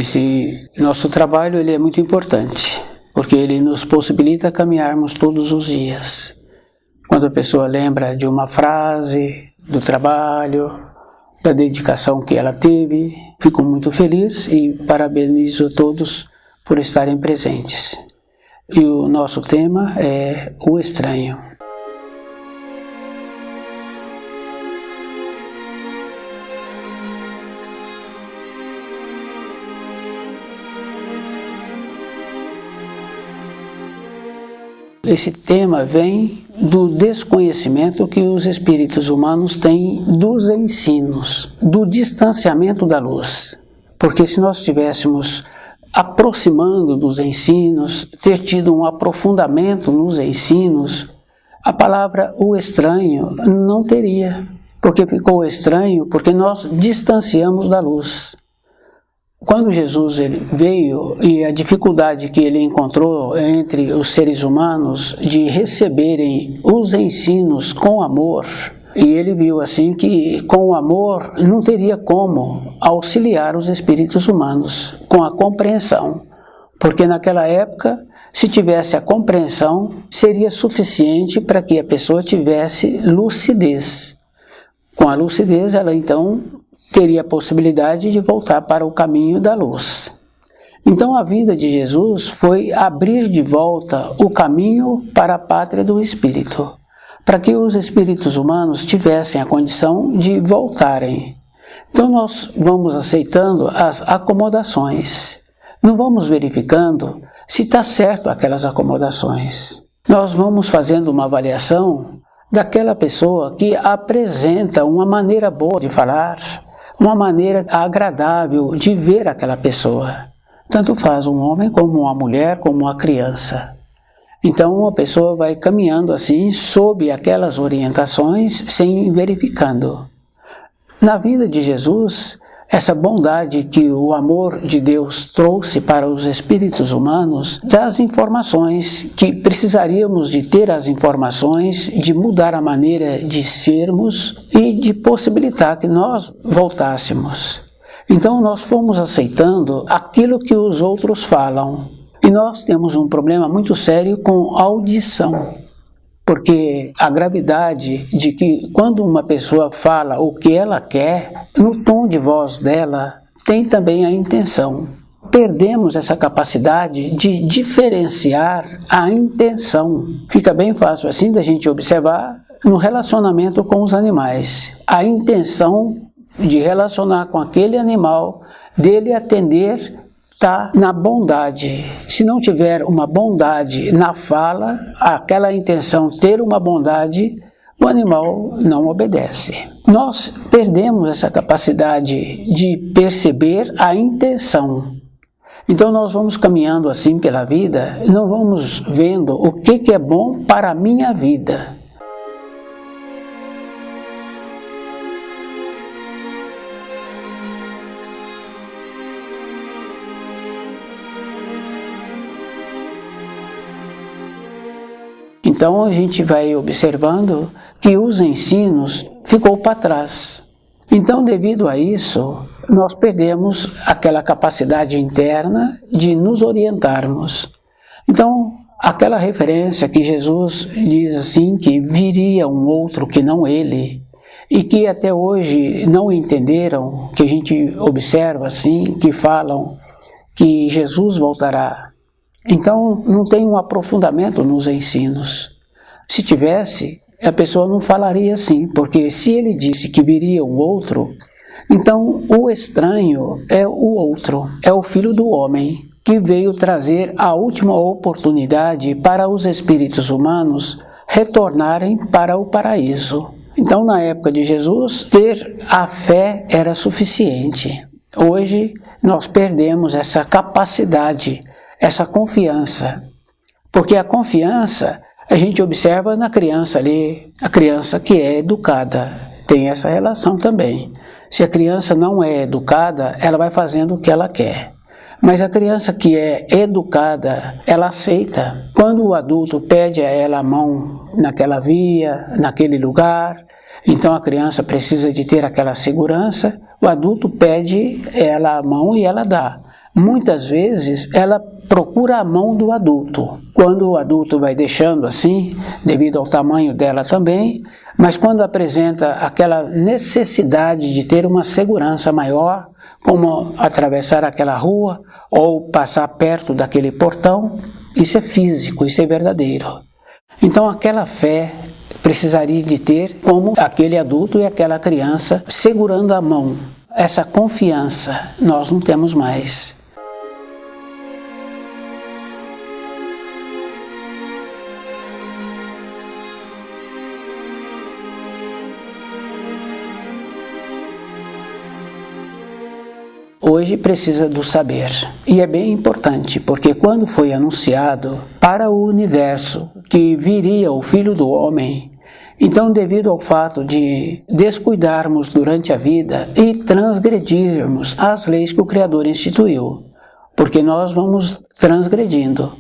Esse nosso trabalho ele é muito importante, porque ele nos possibilita caminharmos todos os dias. Quando a pessoa lembra de uma frase, do trabalho, da dedicação que ela teve, fico muito feliz e parabenizo a todos por estarem presentes. E o nosso tema é o estranho. Esse tema vem do desconhecimento que os espíritos humanos têm dos ensinos, do distanciamento da luz. Porque se nós estivéssemos aproximando dos ensinos, ter tido um aprofundamento nos ensinos, a palavra o estranho não teria. Porque ficou estranho, porque nós distanciamos da luz. Quando Jesus ele veio e a dificuldade que ele encontrou entre os seres humanos de receberem os ensinos com amor, e ele viu assim que com o amor não teria como auxiliar os espíritos humanos com a compreensão, porque naquela época, se tivesse a compreensão, seria suficiente para que a pessoa tivesse lucidez. Com a lucidez, ela então teria a possibilidade de voltar para o caminho da luz. Então a vinda de Jesus foi abrir de volta o caminho para a pátria do Espírito, para que os espíritos humanos tivessem a condição de voltarem. Então nós vamos aceitando as acomodações, não vamos verificando se está certo aquelas acomodações. Nós vamos fazendo uma avaliação daquela pessoa que apresenta uma maneira boa de falar, uma maneira agradável de ver aquela pessoa. Tanto faz um homem como uma mulher, como uma criança. Então uma pessoa vai caminhando assim, sob aquelas orientações, sem verificando. Na vida de Jesus, essa bondade que o amor de Deus trouxe para os espíritos humanos, das informações que precisaríamos de ter as informações, de mudar a maneira de sermos e de possibilitar que nós voltássemos. Então nós fomos aceitando aquilo que os outros falam. E nós temos um problema muito sério com audição. Porque a gravidade de que quando uma pessoa fala o que ela quer, no tom de voz dela, tem também a intenção. Perdemos essa capacidade de diferenciar a intenção. Fica bem fácil assim da gente observar no relacionamento com os animais. A intenção de relacionar com aquele animal, dele atender, está na bondade. Se não tiver uma bondade na fala, aquela intenção ter uma bondade, o animal não obedece. Nós perdemos essa capacidade de perceber a intenção. Então nós vamos caminhando assim pela vida, não vamos vendo o que é bom para a minha vida. Então a gente vai observando que os ensinos ficou para trás. Então, devido a isso, nós perdemos aquela capacidade interna de nos orientarmos. Então, aquela referência que Jesus diz assim, que viria um outro que não ele, e que até hoje não entenderam, que a gente observa assim, que falam que Jesus voltará. Então, não tem um aprofundamento nos ensinos. Se tivesse, a pessoa não falaria assim, porque se ele disse que viria um outro, então o estranho é o outro, é o Filho do Homem, que veio trazer a última oportunidade para os espíritos humanos retornarem para o paraíso. Então, na época de Jesus, ter a fé era suficiente. Hoje, nós perdemos essa capacidade, essa confiança, porque a confiança a gente observa na criança ali, a criança que é educada, tem essa relação também. Se a criança não é educada, ela vai fazendo o que ela quer. Mas a criança que é educada, ela aceita. Quando o adulto pede a ela a mão naquela via, naquele lugar, então a criança precisa de ter aquela segurança, o adulto pede ela a mão e ela dá. muitas vezes ela procura a mão do adulto. Quando o adulto vai deixando assim, devido ao tamanho dela também, mas quando apresenta aquela necessidade de ter uma segurança maior, como atravessar aquela rua ou passar perto daquele portão, isso é físico, isso é verdadeiro. Então aquela fé precisaria de ter como aquele adulto e aquela criança segurando a mão. Essa confiança nós não temos mais. Hoje precisa do saber, e é bem importante, porque quando foi anunciado para o universo que viria o Filho do Homem, então devido ao fato de descuidarmos durante a vida e transgredirmos as leis que o Criador instituiu, porque nós vamos transgredindo.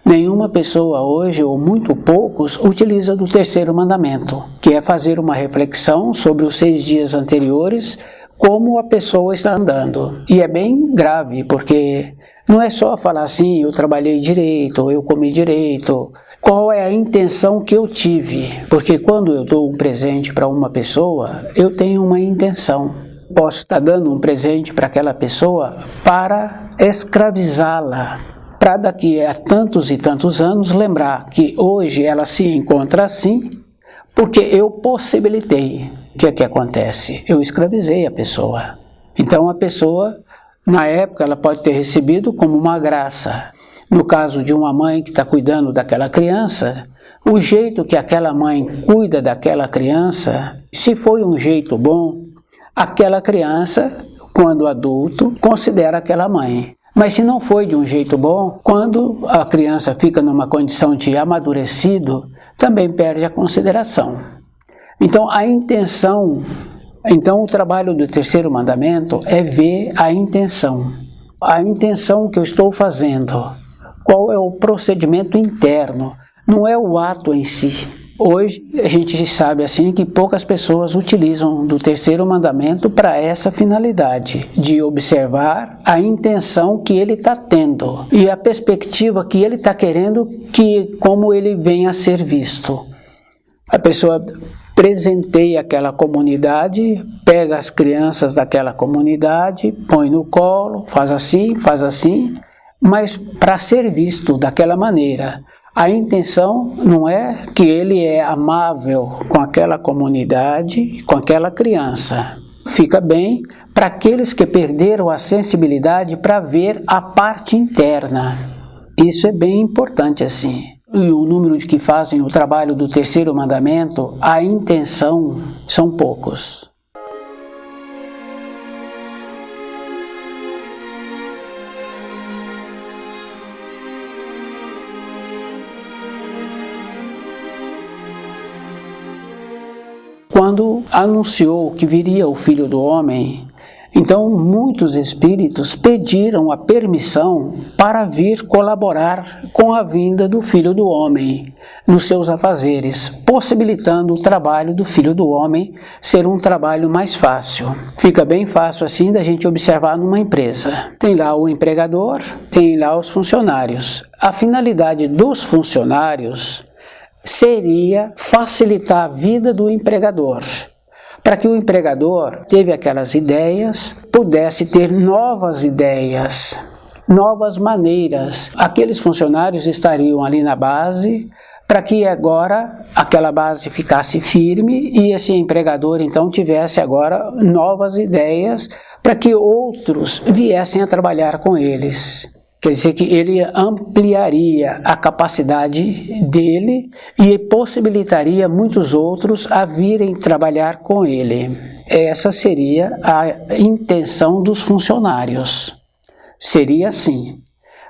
Nenhuma pessoa hoje, ou muito poucos, utiliza do terceiro mandamento, que é fazer uma reflexão sobre os 6 dias anteriores, como a pessoa está andando. E é bem grave, porque não é só falar assim, eu trabalhei direito, eu comi direito. Qual é a intenção que eu tive? Porque quando eu dou um presente para uma pessoa, eu tenho uma intenção. Posso estar dando um presente para aquela pessoa para escravizá-la, para daqui a tantos e tantos anos lembrar que hoje ela se encontra assim, porque eu possibilitei. O que é que acontece? Eu escravizei a pessoa. Então a pessoa, na época, ela pode ter recebido como uma graça. No caso de uma mãe que está cuidando daquela criança, o jeito que aquela mãe cuida daquela criança, se foi um jeito bom, aquela criança, quando adulto, considera aquela mãe. Mas se não foi de um jeito bom, quando a criança fica numa condição de amadurecido, também perde a consideração. Então a intenção, o trabalho do terceiro mandamento é ver a intenção que eu estou fazendo, qual é o procedimento interno, não é o ato em si. Hoje a gente sabe assim que poucas pessoas utilizam do terceiro mandamento para essa finalidade, de observar a intenção que ele está tendo e a perspectiva que ele está querendo que como ele venha a ser visto. A pessoa presenteia aquela comunidade, pega as crianças daquela comunidade, põe no colo, faz assim, mas para ser visto daquela maneira. A intenção não é que ele é amável com aquela comunidade, com aquela criança. Fica bem para aqueles que perderam a sensibilidade para ver a parte interna. Isso é bem importante assim. E o número de que fazem o trabalho do terceiro mandamento, a intenção, são poucos. Quando anunciou que viria o Filho do Homem, então muitos espíritos pediram a permissão para vir colaborar com a vinda do Filho do Homem nos seus afazeres, possibilitando o trabalho do Filho do Homem ser um trabalho mais fácil. Fica bem fácil assim da gente observar numa empresa. Tem lá o empregador, tem lá os funcionários. A finalidade dos funcionários seria facilitar a vida do empregador, para que o empregador teve aquelas ideias, pudesse ter novas ideias, novas maneiras. Aqueles funcionários estariam ali na base, para que agora aquela base ficasse firme e esse empregador então tivesse agora novas ideias para que outros viessem a trabalhar com eles. Quer dizer que ele ampliaria a capacidade dele e possibilitaria muitos outros a virem trabalhar com ele. Essa seria a intenção dos funcionários. Seria assim,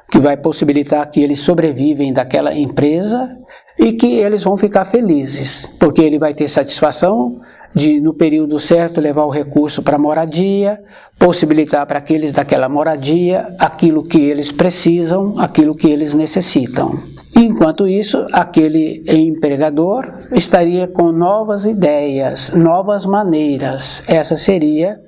que vai possibilitar que eles sobrevivem daquela empresa e que eles vão ficar felizes, porque ele vai ter satisfação de, no período certo, levar o recurso para a moradia, possibilitar para aqueles daquela moradia aquilo que eles precisam, aquilo que eles necessitam. Enquanto isso, aquele empregador estaria com novas ideias, novas maneiras. Essa seria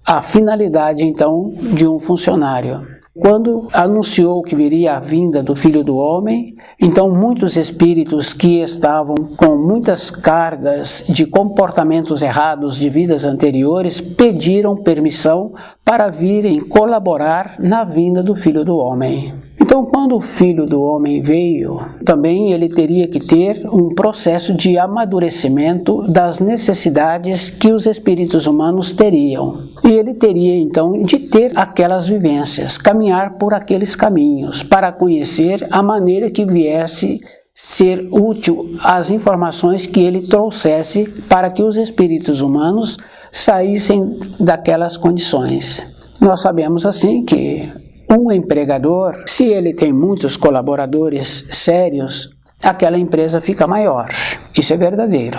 a finalidade, então, de um funcionário. Quando anunciou que viria a vinda do Filho do Homem, então muitos espíritos que estavam com muitas cargas de comportamentos errados de vidas anteriores pediram permissão para virem colaborar na vinda do Filho do Homem. Então, quando o Filho do Homem veio, também ele teria que ter um processo de amadurecimento das necessidades que os espíritos humanos teriam. E ele teria, então, de ter aquelas vivências, caminhar por aqueles caminhos, para conhecer a maneira que viesse ser útil as informações que ele trouxesse para que os espíritos humanos saíssem daquelas condições. Nós sabemos, assim, que um empregador, se ele tem muitos colaboradores sérios, aquela empresa fica maior. Isso é verdadeiro,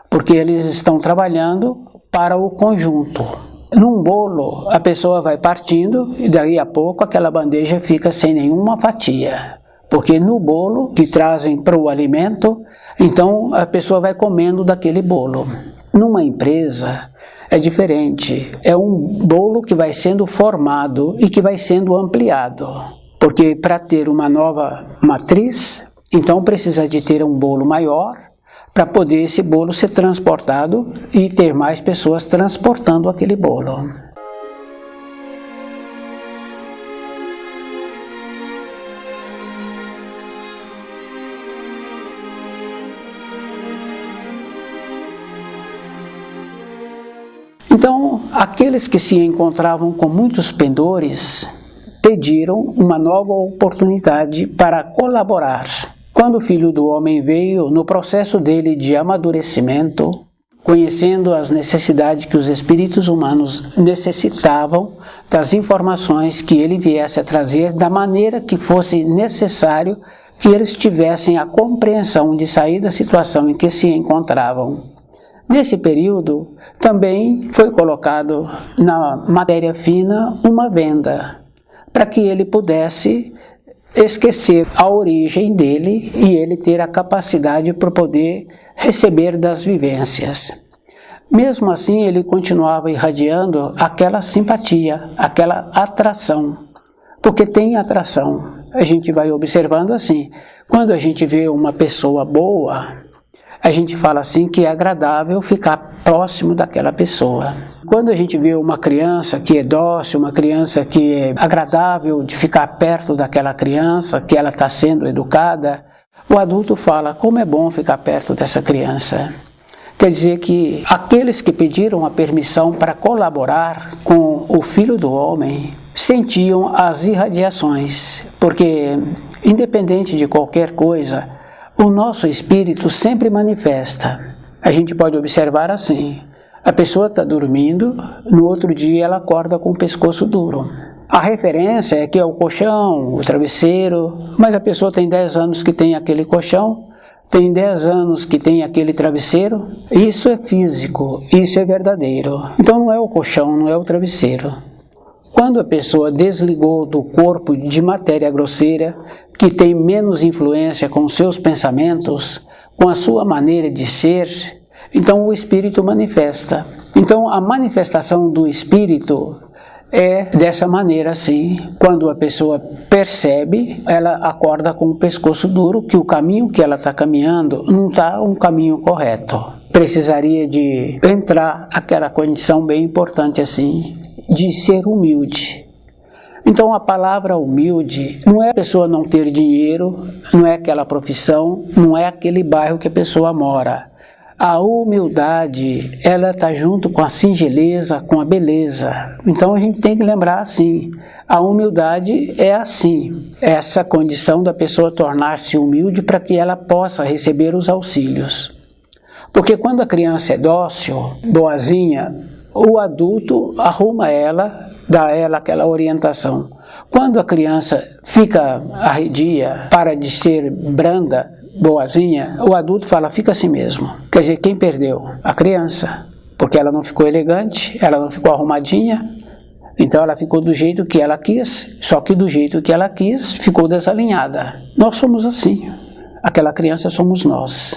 porque eles estão trabalhando para o conjunto. Num bolo, a pessoa vai partindo e daí a pouco aquela bandeja fica sem nenhuma fatia. Porque no bolo que trazem para o alimento, então a pessoa vai comendo daquele bolo. Numa empresa é diferente, é um bolo que vai sendo formado e que vai sendo ampliado. Porque para ter uma nova matriz, então precisa de ter um bolo maior, para poder esse bolo ser transportado e ter mais pessoas transportando aquele bolo. Então, aqueles que se encontravam com muitos pendores pediram uma nova oportunidade para colaborar. Quando o Filho do Homem veio, no processo dele de amadurecimento, conhecendo as necessidades que os espíritos humanos necessitavam, das informações que ele viesse a trazer, da maneira que fosse necessário que eles tivessem a compreensão de sair da situação em que se encontravam. Nesse período, também foi colocado na matéria fina uma venda, para que ele pudesse esquecer a origem dele e ele ter a capacidade para poder receber das vivências. Mesmo assim, ele continuava irradiando aquela simpatia, aquela atração, porque tem atração. A gente vai observando assim, quando a gente vê uma pessoa boa, a gente fala assim que é agradável ficar próximo daquela pessoa. Quando a gente vê uma criança que é dócil, uma criança que é agradável de ficar perto daquela criança, que ela está sendo educada, o adulto fala, como é bom ficar perto dessa criança. Quer dizer que aqueles que pediram a permissão para colaborar com o Filho do Homem sentiam as irradiações, porque independente de qualquer coisa, o nosso espírito sempre manifesta. A gente pode observar assim, a pessoa está dormindo, no outro dia ela acorda com o pescoço duro. A referência é que é o colchão, o travesseiro, mas a pessoa tem 10 anos que tem aquele colchão, tem 10 anos que tem aquele travesseiro. Isso é físico, isso é verdadeiro. Então não é o colchão, não é o travesseiro. Quando a pessoa desligou do corpo de matéria grosseira, que tem menos influência com os seus pensamentos, com a sua maneira de ser, então o espírito manifesta. Então a manifestação do espírito é dessa maneira assim. Quando a pessoa percebe, ela acorda com o pescoço duro, que o caminho que ela está caminhando não está um caminho correto. Precisaria de entrar aquela condição bem importante assim, de ser humilde. Então a palavra humilde não é a pessoa não ter dinheiro, não é aquela profissão, não é aquele bairro que a pessoa mora. A humildade, ela está junto com a singeleza, com a beleza. Então a gente tem que lembrar assim, a humildade é assim, essa condição da pessoa tornar-se humilde para que ela possa receber os auxílios. Porque quando a criança é dócil, boazinha, o adulto arruma ela, dá a ela aquela orientação. Quando a criança fica arredia, para de ser branda, boazinha, o adulto fala, fica assim mesmo. Quer dizer, quem perdeu? A criança. Porque ela não ficou elegante, ela não ficou arrumadinha, então ela ficou do jeito que ela quis, só que do jeito que ela quis, ficou desalinhada. Nós somos assim. Aquela criança somos nós.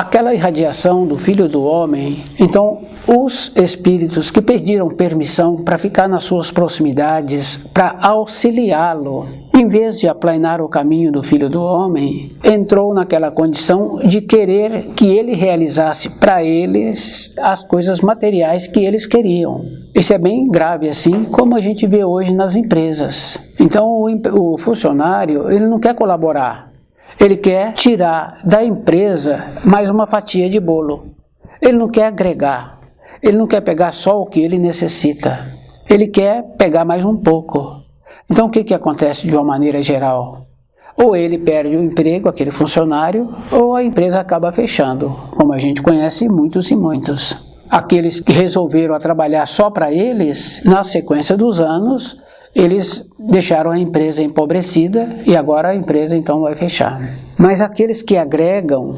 aquela irradiação do Filho do Homem, então os espíritos que pediram permissão para ficar nas suas proximidades, para auxiliá-lo, em vez de aplanar o caminho do Filho do Homem, entrou naquela condição de querer que ele realizasse para eles as coisas materiais que eles queriam. Isso é bem grave, assim como a gente vê hoje nas empresas. Então o funcionário, ele não quer colaborar. Ele quer tirar da empresa mais uma fatia de bolo. Ele não quer agregar. Ele não quer pegar só o que ele necessita. Ele quer pegar mais um pouco. Então o que acontece de uma maneira geral? Ou ele perde o emprego, aquele funcionário, ou a empresa acaba fechando, como a gente conhece muitos e muitos. Aqueles que resolveram trabalhar só para eles, na sequência dos anos, eles deixaram a empresa empobrecida e agora a empresa então vai fechar. Mas aqueles que agregam,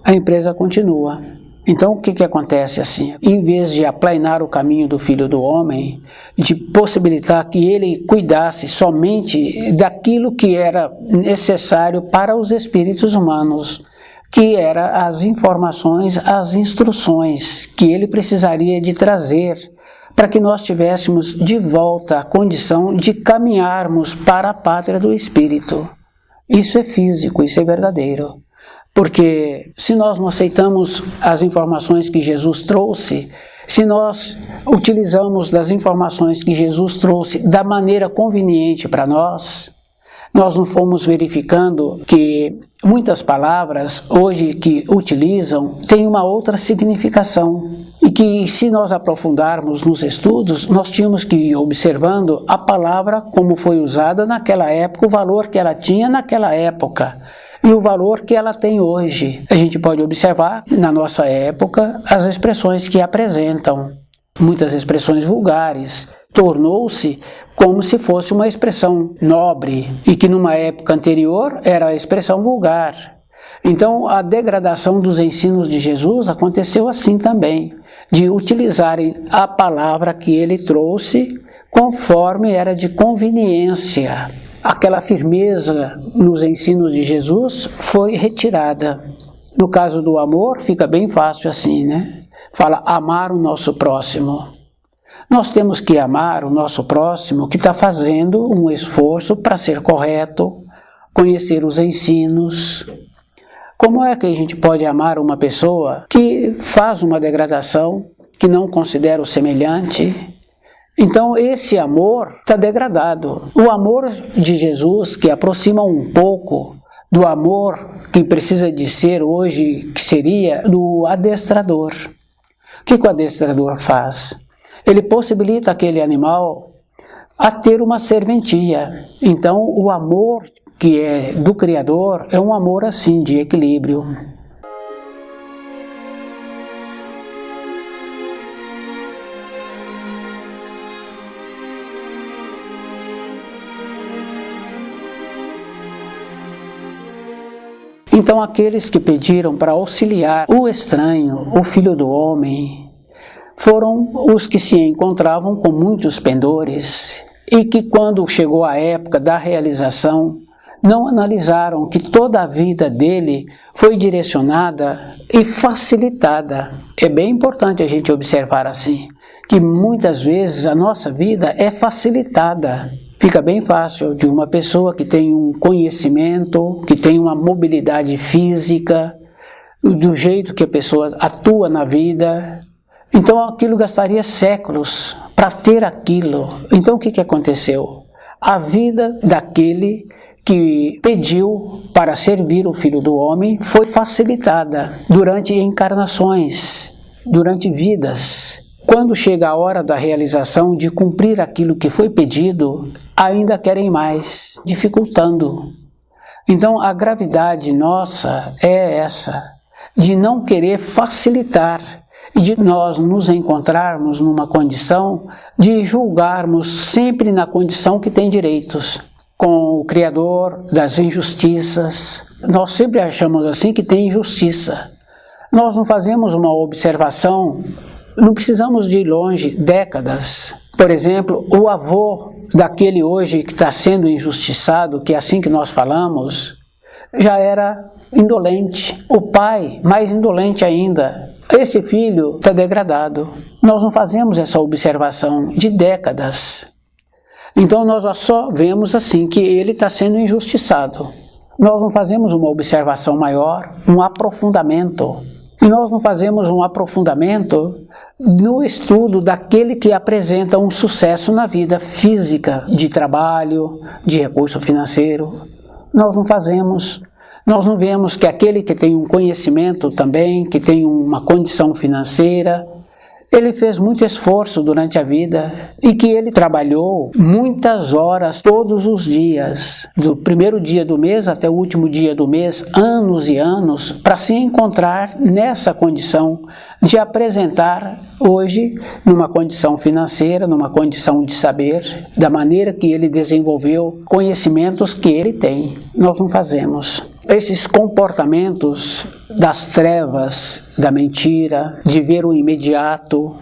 a empresa continua. Então o que acontece assim? Em vez de aplanar o caminho do Filho do Homem, de possibilitar que ele cuidasse somente daquilo que era necessário para os espíritos humanos, que eram as informações, as instruções que ele precisaria de trazer para que nós tivéssemos de volta a condição de caminharmos para a pátria do Espírito. Isso é físico, isso é verdadeiro. Porque se nós não aceitamos as informações que Jesus trouxe, se nós utilizamos das informações que Jesus trouxe da maneira conveniente para nós não fomos verificando que muitas palavras hoje que utilizam têm uma outra significação e que se nós aprofundarmos nos estudos, nós tínhamos que ir observando a palavra como foi usada naquela época, o valor que ela tinha naquela época e o valor que ela tem hoje. A gente pode observar na nossa época as expressões que apresentam. Muitas expressões vulgares, tornou-se como se fosse uma expressão nobre e que numa época anterior era a expressão vulgar. Então a degradação dos ensinos de Jesus aconteceu assim também, de utilizarem a palavra que ele trouxe conforme era de conveniência. Aquela firmeza nos ensinos de Jesus foi retirada. No caso do amor fica bem fácil assim, né? Fala amar o nosso próximo. Nós temos que amar o nosso próximo que está fazendo um esforço para ser correto, conhecer os ensinos. Como é que a gente pode amar uma pessoa que faz uma degradação, que não considera o semelhante? Então esse amor está degradado. O amor de Jesus, que aproxima um pouco do amor que precisa de ser hoje, que seria do adestrador. O que o adestrador faz? Ele possibilita aquele animal a ter uma serventia. Então, o amor que é do Criador é um amor assim, de equilíbrio. Então aqueles que pediram para auxiliar o estranho, o Filho do Homem, foram os que se encontravam com muitos pendores e que quando chegou a época da realização, não analisaram que toda a vida dele foi direcionada e facilitada. É bem importante a gente observar assim, que muitas vezes a nossa vida é facilitada. Fica bem fácil de uma pessoa que tem um conhecimento, que tem uma mobilidade física, do jeito que a pessoa atua na vida. Então aquilo gastaria séculos para ter aquilo. Então o que aconteceu? A vida daquele que pediu para servir o Filho do Homem foi facilitada durante encarnações, durante vidas. Quando chega a hora da realização de cumprir aquilo que foi pedido, ainda querem mais, dificultando. Então a gravidade nossa é essa, de não querer facilitar e de nós nos encontrarmos numa condição de julgarmos sempre na condição que tem direitos, com o Criador das injustiças. Nós sempre achamos assim que tem injustiça. Nós não fazemos uma observação. Não precisamos de ir longe, décadas. Por exemplo, o avô daquele hoje que está sendo injustiçado, que é assim que nós falamos, já era indolente. O pai, mais indolente ainda. Esse filho está degradado. Nós não fazemos essa observação de décadas. Então nós só vemos assim que ele está sendo injustiçado. Nós não fazemos uma observação maior, um aprofundamento. E nós não fazemos um aprofundamento no estudo daquele que apresenta um sucesso na vida física, de trabalho, de recurso financeiro. Nós não fazemos. Nós não vemos que aquele que tem um conhecimento também, que tem uma condição financeira, ele fez muito esforço durante a vida e que ele trabalhou muitas horas todos os dias, do primeiro dia do mês até o último dia do mês, anos e anos, para se encontrar nessa condição de apresentar hoje, numa condição financeira, numa condição de saber, da maneira que ele desenvolveu, conhecimentos que ele tem. Nós não fazemos. Esses comportamentos das trevas, da mentira, de ver o imediato,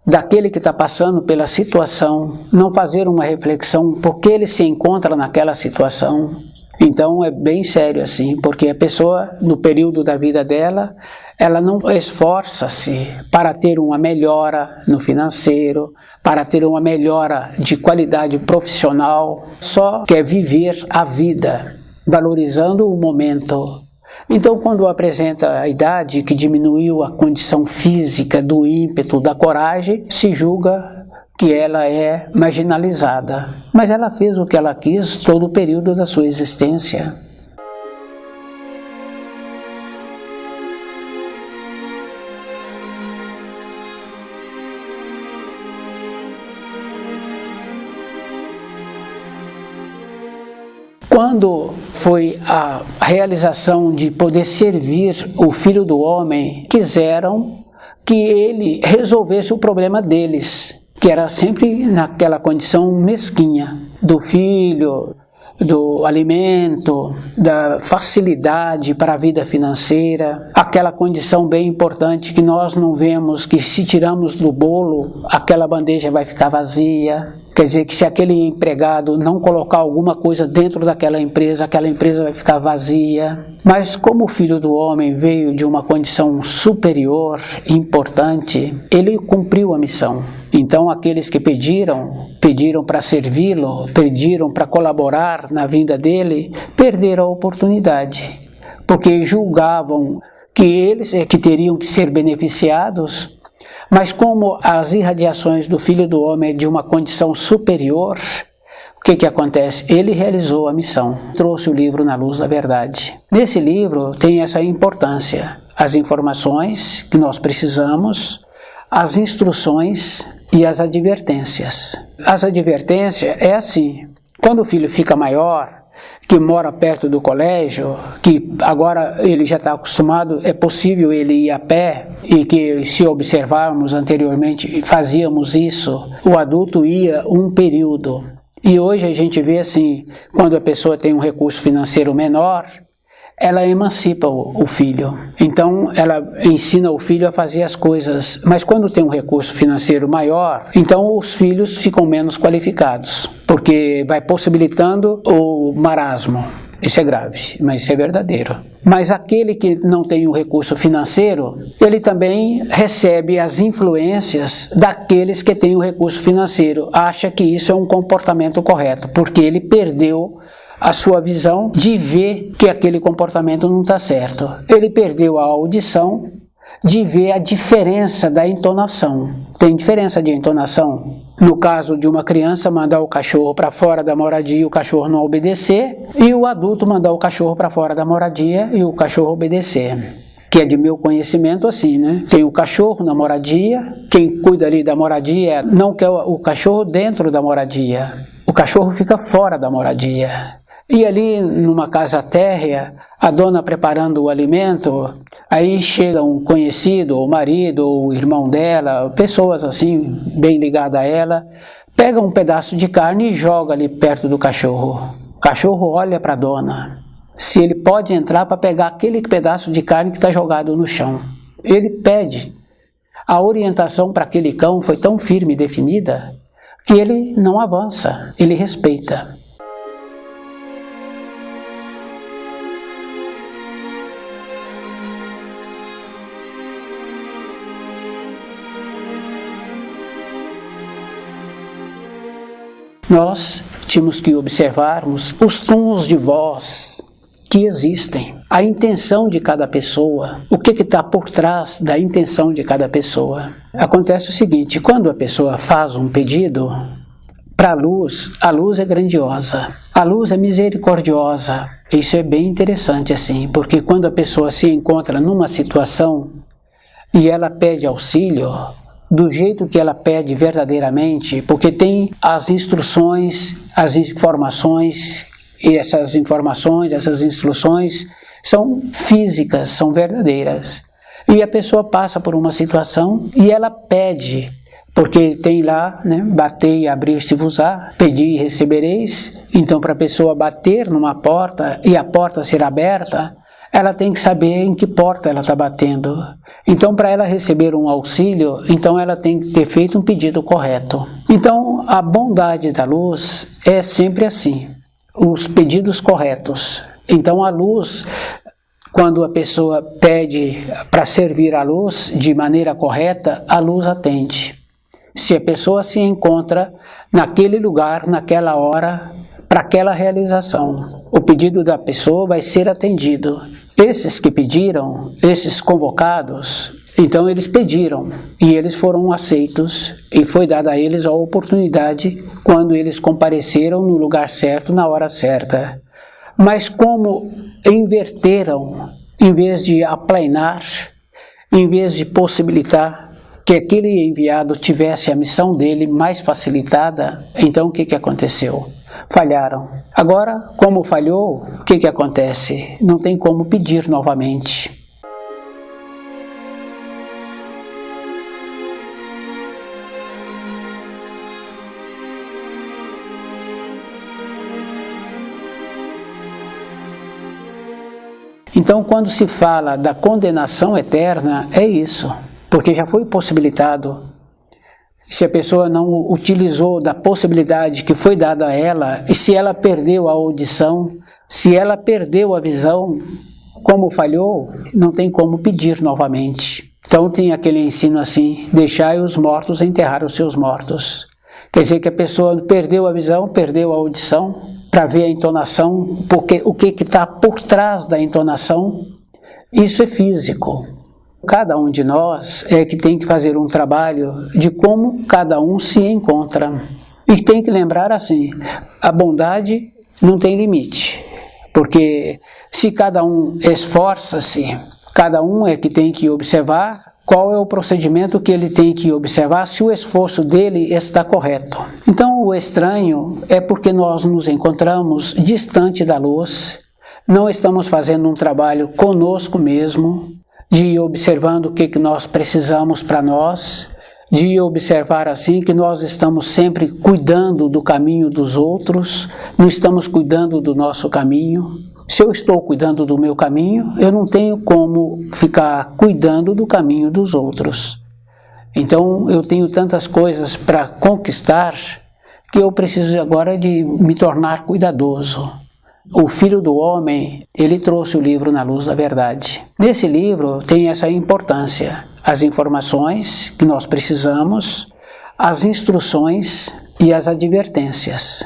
daquele que está passando pela situação, não fazer uma reflexão por que ele se encontra naquela situação. Então é bem sério assim, porque a pessoa, no período da vida dela, ela não esforça-se para ter uma melhora no financeiro, para ter uma melhora de qualidade profissional, só quer viver a vida, valorizando o momento. Então, quando apresenta a idade que diminuiu a condição física do ímpeto, da coragem, se julga que ela é marginalizada. Mas ela fez o que ela quis todo o período da sua existência. Quando foi a realização de poder servir o Filho do Homem, quiseram que ele resolvesse o problema deles, que era sempre naquela condição mesquinha, do filho, do alimento, da facilidade para a vida financeira, aquela condição bem importante que nós não vemos, que se tiramos do bolo, aquela bandeja vai ficar vazia. Quer dizer que se aquele empregado não colocar alguma coisa dentro daquela empresa, aquela empresa vai ficar vazia. Mas como o Filho do Homem veio de uma condição superior, importante, ele cumpriu a missão. Então aqueles que pediram para servi-lo, pediram para colaborar na vinda dele, perderam a oportunidade, porque julgavam que eles é que teriam que ser beneficiados. Mas como as irradiações do Filho do Homem é de uma condição superior, o que acontece? Ele realizou a missão, trouxe o livro Na Luz da Verdade. Nesse livro tem essa importância, as informações que nós precisamos, as instruções e as advertências. As advertências é assim, quando o filho fica maior, que mora perto do colégio, que agora ele já está acostumado, é possível ele ir a pé, e que se observarmos anteriormente, fazíamos isso, o adulto ia um período. E hoje a gente vê assim, quando a pessoa tem um recurso financeiro menor, ela emancipa o filho. Então ela ensina o filho a fazer as coisas, mas quando tem um recurso financeiro maior, então os filhos ficam menos qualificados, porque vai possibilitando o marasmo. Isso é grave, mas isso é verdadeiro. Mas aquele que não tem um recurso financeiro, ele também recebe as influências daqueles que têm o recurso financeiro. Acha que isso é um comportamento correto, porque ele perdeu a sua visão de ver que aquele comportamento não está certo. Ele perdeu a audição de ver a diferença da entonação. Tem diferença de entonação? No caso de uma criança mandar o cachorro para fora da moradia e o cachorro não obedecer, e o adulto mandar o cachorro para fora da moradia e o cachorro obedecer. Que é de meu conhecimento assim, né? Tem o cachorro na moradia, quem cuida ali da moradia não quer o cachorro dentro da moradia. O cachorro fica fora da moradia. E ali numa casa térrea, a dona preparando o alimento, aí chega um conhecido, o marido, ou o irmão dela, pessoas assim, bem ligadas a ela, pega um pedaço de carne e joga ali perto do cachorro. O cachorro olha para a dona, se ele pode entrar para pegar aquele pedaço de carne que está jogado no chão. Ele pede. A orientação para aquele cão foi tão firme e definida que ele não avança, ele respeita. nós tínhamos que observarmos os tons de voz que existem, a intenção de cada pessoa, o que está por trás da intenção de cada pessoa. Acontece o seguinte, quando a pessoa faz um pedido para a luz é grandiosa, a luz é misericordiosa. Isso é bem interessante assim, porque quando a pessoa se encontra numa situação e ela pede auxílio, do jeito que ela pede verdadeiramente, porque tem as instruções, as informações, e essas informações, essas instruções são físicas, são verdadeiras. E a pessoa passa por uma situação e ela pede, porque tem lá, né, bater e abrir-se-vos-á, pedir e recebereis. Então, para a pessoa bater numa porta e a porta ser aberta, ela tem que saber em que porta ela está batendo. Então, para ela receber um auxílio, então ela tem que ter feito um pedido correto. Então, a bondade da luz é sempre assim, os pedidos corretos. Então, a luz, quando a pessoa pede para servir a luz de maneira correta, a luz atende. Se a pessoa se encontra naquele lugar, naquela hora, para aquela realização, o pedido da pessoa vai ser atendido. Esses que pediram, esses convocados, então eles pediram e eles foram aceitos e foi dada a eles a oportunidade quando eles compareceram no lugar certo, na hora certa. Mas como inverteram, em vez de aplainar, em vez de possibilitar que aquele enviado tivesse a missão dele mais facilitada, então o que aconteceu? Falharam. Agora, como falhou, o que acontece? Não tem como pedir novamente. Então, quando se fala da condenação eterna, é isso, porque já foi possibilitado. Se a pessoa não utilizou da possibilidade que foi dada a ela, e se ela perdeu a audição, se ela perdeu a visão, como falhou, não tem como pedir novamente. Então tem aquele ensino assim, deixai os mortos enterrar os seus mortos. Quer dizer que a pessoa perdeu a visão, perdeu a audição, para ver a entonação, porque o que está por trás da entonação, isso é físico. Cada um de nós é que tem que fazer um trabalho de como cada um se encontra. E tem que lembrar assim, a bondade não tem limite, porque se cada um esforça-se, cada um é que tem que observar qual é o procedimento que ele tem que observar, se o esforço dele está correto. Então o estranho é porque nós nos encontramos distante da luz, não estamos fazendo um trabalho conosco mesmo, de ir observando o que nós precisamos para nós, de ir observar assim que nós estamos sempre cuidando do caminho dos outros, não estamos cuidando do nosso caminho. Se eu estou cuidando do meu caminho, eu não tenho como ficar cuidando do caminho dos outros. Então eu tenho tantas coisas para conquistar que eu preciso agora de me tornar cuidadoso. O Filho do Homem, ele trouxe o livro Na Luz da Verdade. Nesse livro tem essa importância, as informações que nós precisamos, as instruções e as advertências.